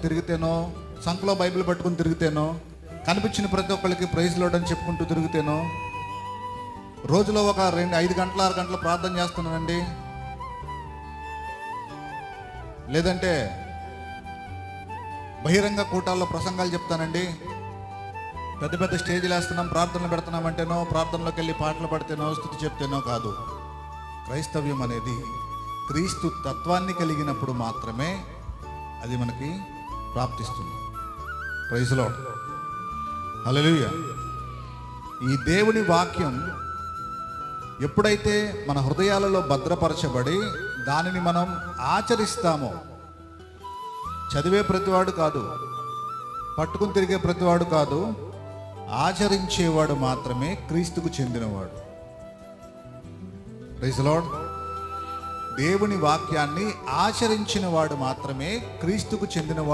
తిరిగితేనో, సంకలో Bible పట్టుకుని తిరిగితేనో, కనిపించిన ప్రతి ఒక్కరికి ప్రైజ్ లార్డ్ అని చెప్పుకుంటూ తిరిగితేనో, రోజులో ఒక 5 గంటల 6 గంటలు ప్రార్థన చేస్తున్నానండి, లేదంటే బహిరంగ కూటాల్లో ప్రసంగాలు చెప్తానండి, పెద్ద పెద్ద స్టేజ్లు వేస్తున్నాం, ప్రార్థనలు పెడుతున్నామంటేనో, ప్రార్థనలోకి వెళ్ళి పాటలు పడితేనో, స్తుతి చెప్తేనో కాదు. క్రైస్తవ్యం అనేది క్రీస్తు తత్వాన్ని కలిగినప్పుడు మాత్రమే అది మనకి ప్రాప్తిస్తుంది. ప్రైజ్ లార్డ్, హల్లెలూయా. ఈ దేవుని వాక్యం ఎప్పుడైతే మన హృదయాలలో భద్రపరచబడి దానిని మనం ఆచరిస్తామో, చదివే ప్రతివాడు కాదు, పట్టుకుని తిరిగే ప్రతివాడు కాదు, ఆచరించేవాడు మాత్రమే క్రీస్తుకు చెందినవాడు. Praise Lord. దేవుని వాక్యాన్ని ఆచరించిన వాడు మాత్రమే క్రీస్తుకు చెందినవాడు.